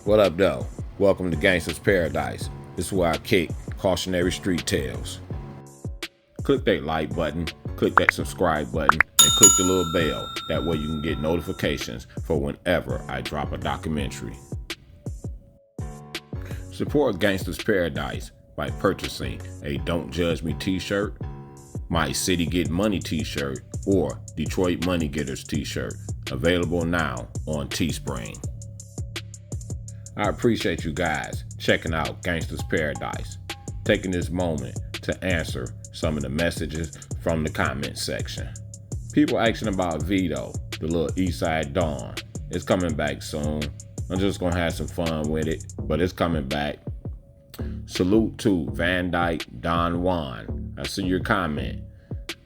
What up, though? Welcome to Gangsta's Paradise. This is where I kick cautionary street tales. Click that like button, click that subscribe button, and click the little bell. That way you can get notifications for whenever I drop a documentary. Support Gangsta's Paradise by purchasing a Don't Judge Me t-shirt, My City Get Money t-shirt, or Detroit Money Getters t-shirt. Available now on Teespring. I appreciate you guys checking out Gangsta's Paradise, taking this moment to answer some of the messages from the comment section. People asking about Vito, the little East Side Dawn. It's coming back soon. I'm just gonna have some fun with it, but it's coming back. Salute to Van Dyke Don Juan. I see your comment.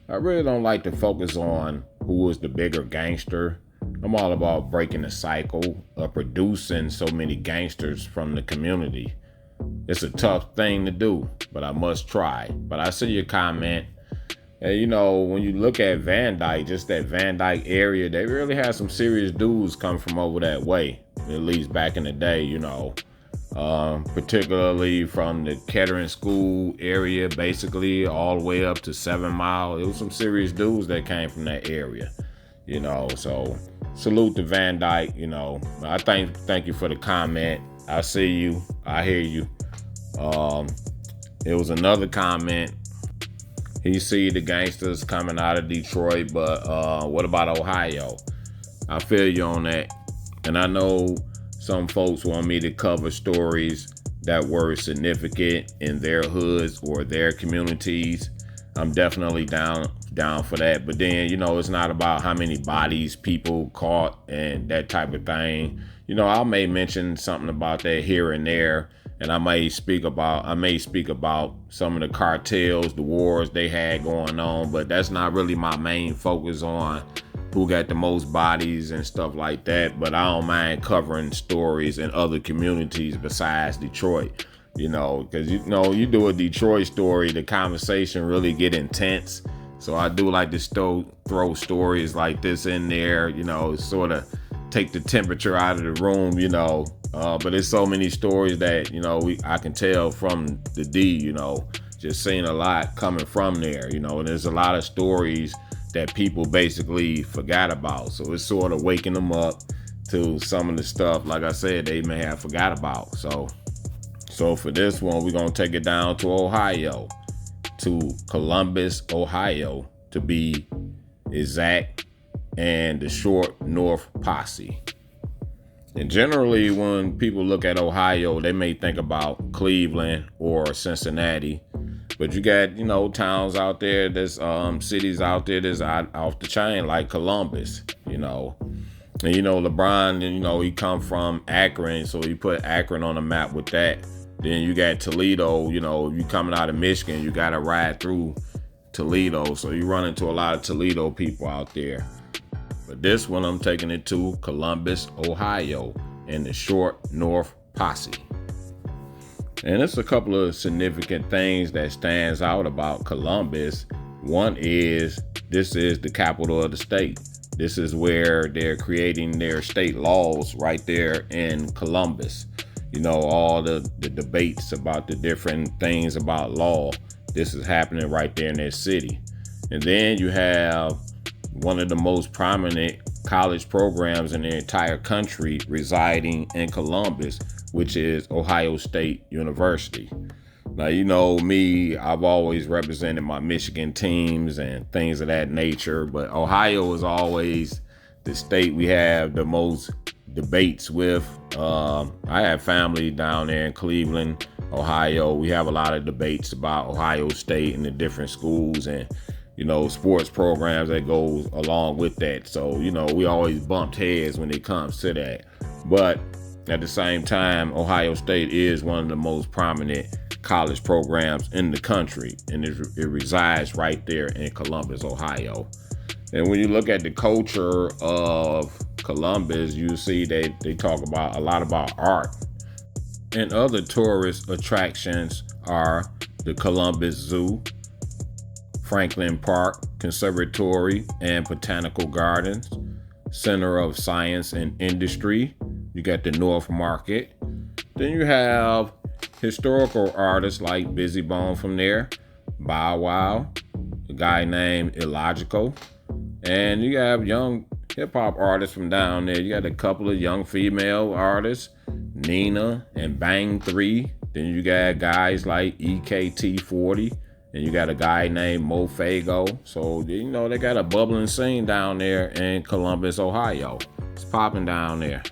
I really don't like to focus on who is the bigger gangster. I'm all about breaking the cycle of producing so many gangsters from the community. It's a tough thing to do, but I must try. But I see your comment. And you know, when you look at Van Dyke, just that Van Dyke area, they really had some serious dudes come from over that way, at least back in the day, you know. Particularly from the Kettering School area, basically all the way up to 7 Mile. It was some serious dudes that came from that area, you know. So salute to Van Dyke, you know. I thank you for the comment. I see you, I hear you. It was another comment. He see the gangsters coming out of Detroit, but what about Ohio? I feel you on that. And I know some folks want me to cover stories that were significant in their hoods or their communities. I'm definitely down for that. But then, you know, it's not about how many bodies people caught and that type of thing. You know, I may mention something about that here and there, and I may speak about some of the cartels, the wars they had going on, but that's not really my main focus on who got the most bodies and stuff like that. But I don't mind covering stories in other communities besides Detroit, you know, because you know, you do a Detroit story, the conversation really get intense. So I do like to throw stories like this in there, you know, sort of take the temperature out of the room, you know. But there's so many stories that, you know, I can tell from the D, you know, just seeing a lot coming from there, you know, and there's a lot of stories that people basically forgot about. So it's sort of waking them up to some of the stuff, like I said, they may have forgot about. So for this one, we're going to take it down to Ohio, to Columbus, Ohio, to be exact, and the Short North Posse. And generally, when people look at Ohio, they may think about Cleveland or Cincinnati. But you got, you know, towns out there, there's cities out there that's off the chain, like Columbus, you know. And, you know, LeBron, you know, he come from Akron, so he put Akron on the map with that. Then you got Toledo, you know, you coming out of Michigan, you got to ride through Toledo. So you run into a lot of Toledo people out there. But this one, I'm taking it to Columbus, Ohio, and the Short North Posse. And it's a couple of significant things that stands out about Columbus. One is, this is the capital of the state. This is where they're creating their state laws right there in Columbus. You know, all the debates about the different things about law. This is happening right there in their city. And then you have one of the most prominent college programs in the entire country residing in Columbus, which is Ohio State University. Now, you know me, I've always represented my Michigan teams and things of that nature, but Ohio is always the state we have the most debates with. I have family down there in Cleveland, Ohio. We have a lot of debates about Ohio State and the different schools and, you know, sports programs that goes along with that. So, you know, we always bumped heads when it comes to that. But at the same time, Ohio State is one of the most prominent college programs in the country, and it resides right there in Columbus, Ohio. And when you look at the culture of Columbus, you see they talk about a lot about art. And other tourist attractions are the Columbus Zoo, Franklin Park Conservatory and Botanical Gardens, Center of Science and Industry. You got the North Market, Then you have historical artists like Busy Bone from there, Bow Wow, a guy named Illogical, and you have young hip-hop artists from down there. You got a couple of young female artists, Nina and Bang 3. Then you got guys like EKT40, and you got a guy named Mo Fago. So, you know, they got a bubbling scene down there in Columbus, Ohio. It's popping down there.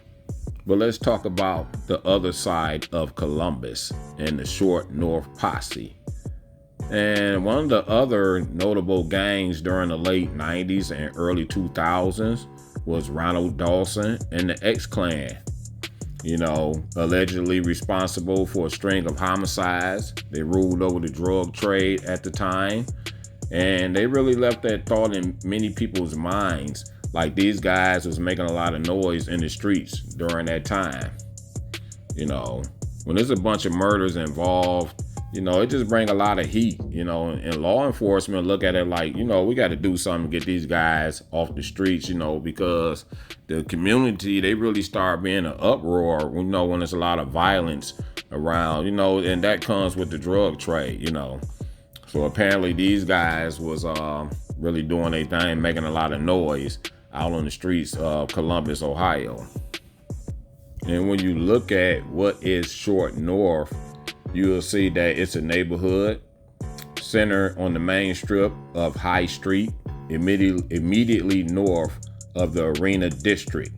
But let's talk about the other side of Columbus and the Short North Posse. And one of the other notable gangs during the late 90s and early 2000s was Ronald Dawson and the X-Clan. You know, allegedly responsible for a string of homicides. They ruled over the drug trade at the time. And they really left that thought in many people's minds. Like these guys was making a lot of noise in the streets during that time. You know, when there's a bunch of murders involved, you know, it just brings a lot of heat, you know, and law enforcement look at it like, you know, we got to do something to get these guys off the streets, you know, because the community, they really start being an uproar, you know, when there's a lot of violence around, you know, and that comes with the drug trade, you know. So apparently these guys was really doing their thing, making a lot of noise out on the streets of Columbus, Ohio. And when you look at what is Short North, you will see that it's a neighborhood centered on the main strip of High Street, immediately north of the Arena District.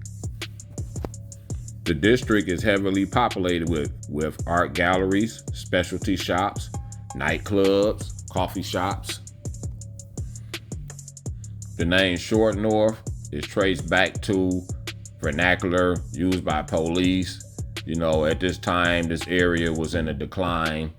The district is heavily populated with art galleries, specialty shops, nightclubs, coffee shops. The name Short North is traced back to vernacular used by police. You know, at this time, this area was in a decline,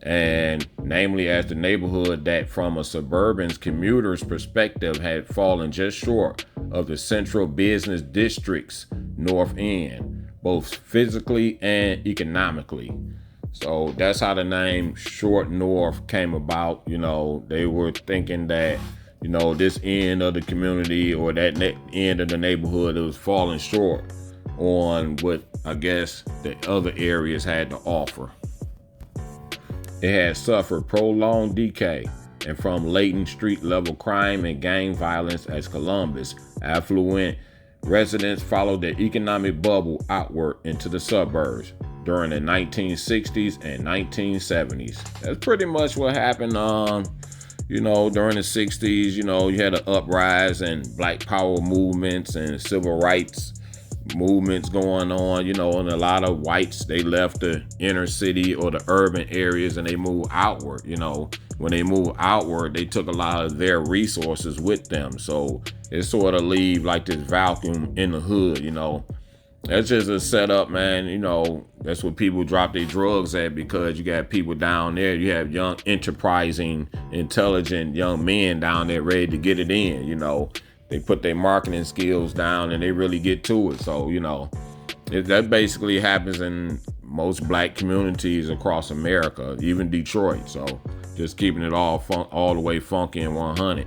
and namely as the neighborhood that from a suburban commuter's perspective had fallen just short of the central business district's north end, both physically and economically. So that's how the name Short North came about. You know, they were thinking that, you know, this end of the community or that end of the neighborhood was falling short on what I guess the other areas had to offer. It had suffered prolonged decay and from latent street level crime and gang violence as Columbus affluent residents followed the economic bubble outward into the suburbs during the 1960s and 1970s. That's pretty much what happened you know, during the 60s. You know, you had an uprise and Black Power movements and civil rights movements going on, you know, and a lot of whites, they left the inner city or the urban areas and they moved outward. You know, when they moved outward, they took a lot of their resources with them. So it sort of leave like this vacuum in the hood, you know. That's just a setup, man. You know, that's what people drop their drugs at, because you got people down there. You have young, enterprising, intelligent young men down there ready to get it in, you know. They put their marketing skills down and they really get to it. So, you know, that basically happens in most black communities across America, even Detroit. So just keeping it all the way funky and 100.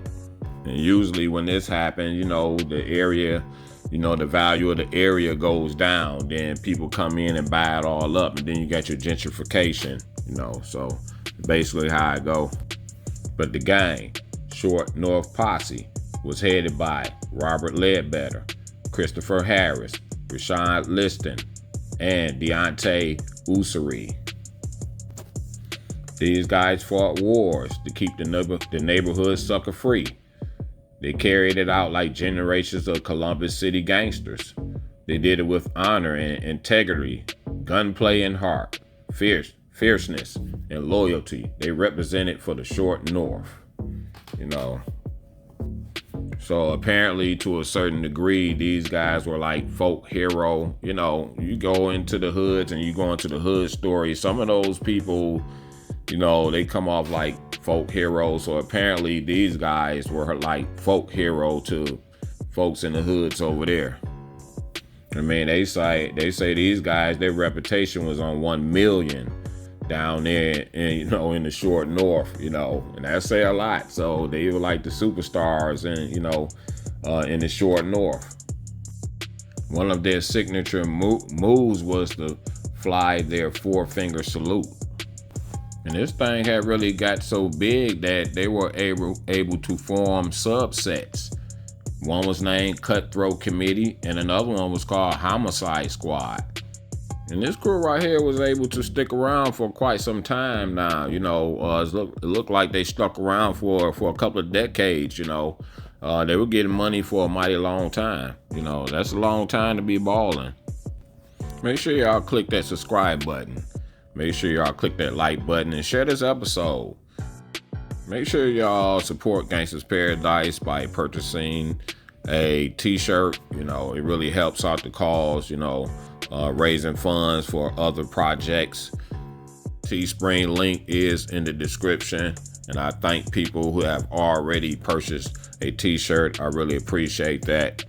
And usually when this happens, you know, the area, you know, the value of the area goes down. Then people come in and buy it all up. And then you got your gentrification, you know. So basically how it go. But the gang, Short North Posse, was headed by Robert Ledbetter, Christopher Harris, Rashad Liston, and Deontay Ussery. These guys fought wars to keep the neighborhood sucker free. They carried it out like generations of Columbus City gangsters. They did it with honor and integrity, gunplay and heart, fierceness and loyalty. They represented for the Short North, you know. So apparently, to a certain degree, these guys were like folk hero. You know, you go into the hoods and you go into the hood stories. Some of those people, you know, they come off like folk heroes. So apparently these guys were like folk hero to folks in the hoods over there. I mean, they say these guys, their reputation was on 1 million down there, and you know, in the Short North, you know, and that say a lot. So they were like the superstars, and you know, in the Short North. One of their signature moves was the fly their four-finger salute. And this thing had really got so big that they were able to form subsets. One was named Cutthroat Committee, and another one was called Homicide Squad. And this crew right here was able to stick around for quite some time now. It looked like they stuck around for a couple of decades. They were getting money for a mighty long time. That's a long time to be balling. Make sure y'all click that subscribe button. Make sure y'all click that like button and share this episode. Make sure y'all support Gangsta's Paradise by purchasing a t-shirt. It really helps out the cause, raising funds for other projects. Teespring link is in the description. And I thank people who have already purchased a t-shirt. I really appreciate that.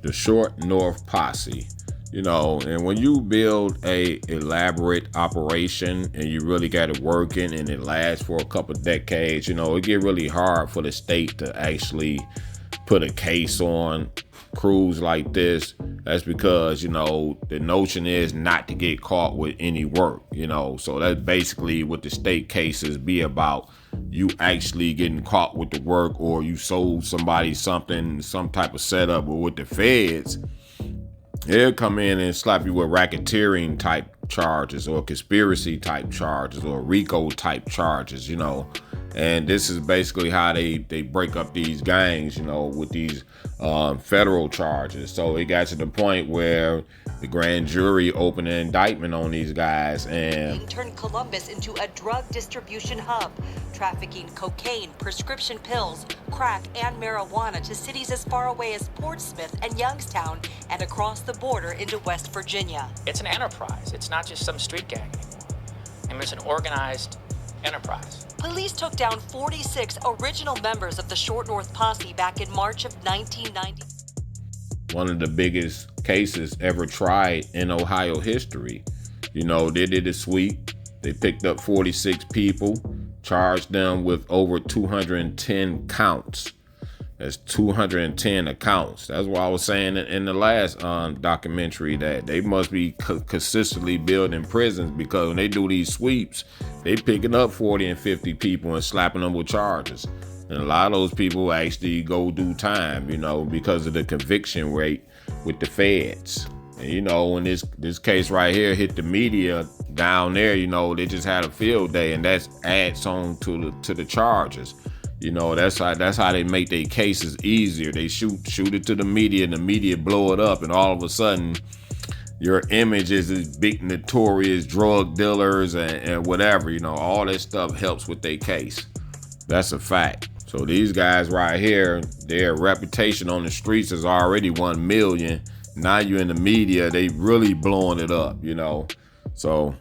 The Short North Posse. And when you build a elaborate operation and you really got it working and it lasts for a couple of decades, it get really hard for the state to actually put a case on crews like this. That's because, the notion is not to get caught with any work, so that's basically what the state cases be about. You actually getting caught with the work, or you sold somebody something, some type of setup, or with the feds, they'll come in and slap you with racketeering type charges or conspiracy type charges or RICO type charges, And this is basically how they break up these gangs, with these federal charges. So it got to the point where the grand jury opened an indictment on these guys and turned Columbus into a drug distribution hub, trafficking cocaine, prescription pills, crack, and marijuana to cities as far away as Portsmouth and Youngstown and across the border into West Virginia. It's an enterprise. It's not just some street gang anymore. It's an organized enterprise. Police took down 46 original members of the Short North Posse back in March of 1990. One of the biggest cases ever tried in Ohio history. They did a sweep. They picked up 46 people, charged them with over 210 counts. That's 210 accounts. That's what I was saying in the last documentary, that they must be consistently building prisons, because when they do these sweeps, they picking up 40 and 50 people and slapping them with charges. And a lot of those people actually go do time, because of the conviction rate with the feds. And, when this case right here hit the media down there, they just had a field day, and that's adds on to the charges. That's how they make their cases easier. They shoot it to the media, and the media blow it up, and all of a sudden your image is this big notorious drug dealers and whatever. All that stuff helps with their case. That's a fact. So these guys right here, their reputation on the streets is already 1 million. Now you're in the media, they really blowing it up, So,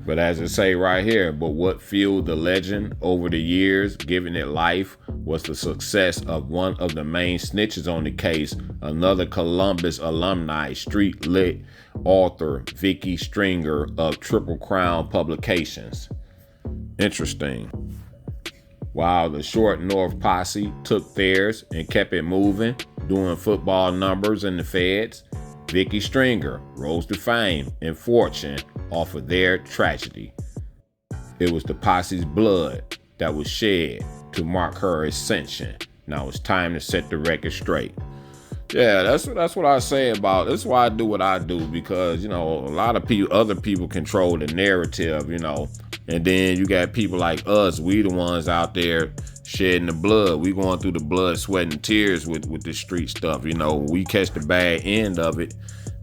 but as I say right here, but what fueled the legend over the years, giving it life, was the success of one of the main snitches on the case, another Columbus alumni, street lit author, Vicky Stringer of Triple Crown Publications. Interesting. While the Short North Posse took theirs and kept it moving, doing football numbers in the feds, Vicky Stringer rose to fame and fortune off of their tragedy. It was the posse's blood that was shed to mark her ascension. Now it's time to set the record straight. Yeah, that's what I say about. That's why I do what I do, because a lot of other people control the narrative, and then you got people like us. We the ones out there shedding the blood. We going through the blood, sweat, and tears with the street stuff. We catch the bad end of it,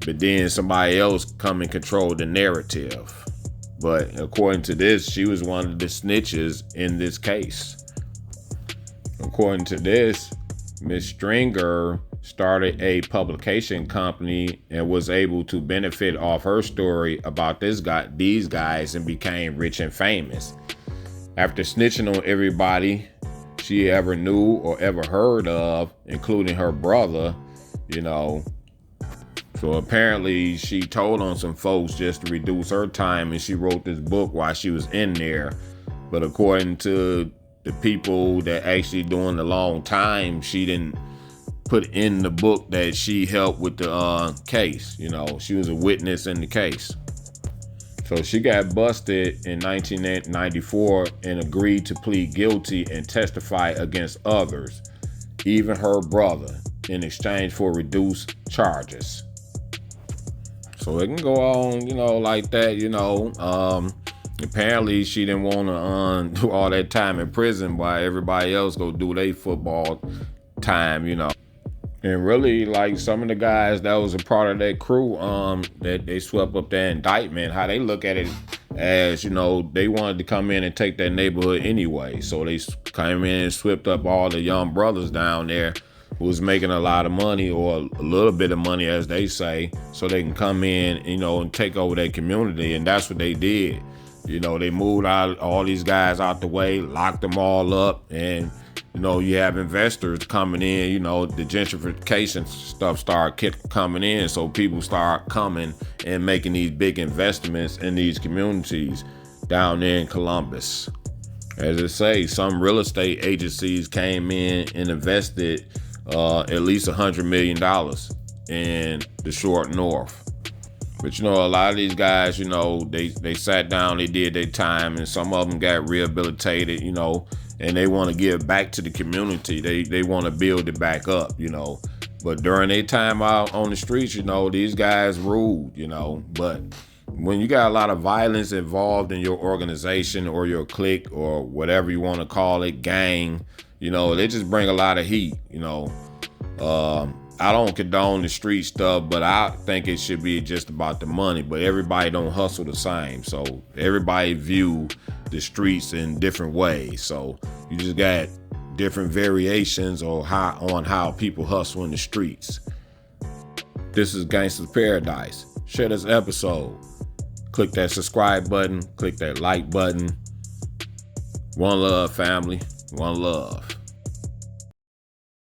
but then somebody else come and control the narrative. But according to this, she was one of the snitches in this case. According to this, Miss Stringer started a publication company and was able to benefit off her story about these guys, and became rich and famous. After snitching on everybody she ever knew or ever heard of, including her brother, So apparently she told on some folks just to reduce her time, and she wrote this book while she was in there. But according to the people that actually doing the long time, she didn't put in the book that she helped with the case. You know, she was a witness in the case. So she got busted in 1994 and agreed to plead guilty and testify against others, even her brother, in exchange for reduced charges. So it can go on, you know, like that, you know. Apparently she didn't want to do all that time in prison while everybody else go do their football time, you know. And really, like, some of the guys that was a part of that crew, that they swept up that indictment, how they look at it as, you know, they wanted to come in and take that neighborhood anyway. So they came in and swept up all the young brothers down there who was making a lot of money, or a little bit of money, as they say, so they can come in, you know, and take over their community. And that's what they did. You know, they moved out all these guys out the way, locked them all up, and you know, you have investors coming in, you know, the gentrification stuff started coming in. So people start coming and making these big investments in these communities down there in Columbus. As I say, some real estate agencies came in and invested at least $100 million in the short north. But, you know, a lot of these guys, you know, they sat down, they did their time, and some of them got rehabilitated, you know, and they want to give back to the community. They want to build it back up, you know. But during their time out on the streets, you know, these guys ruled, you know. But when you got a lot of violence involved in your organization or your clique or whatever you want to call it, gang, you know, they just bring a lot of heat, you know. I don't condone the street stuff, but I think it should be just about the money. But everybody don't hustle the same. So everybody view the streets in different ways. So you just got different variations on how people hustle in the streets. This is Gangsta's Paradise. Share this episode. Click that subscribe button. Click that like button. One love, family. One love.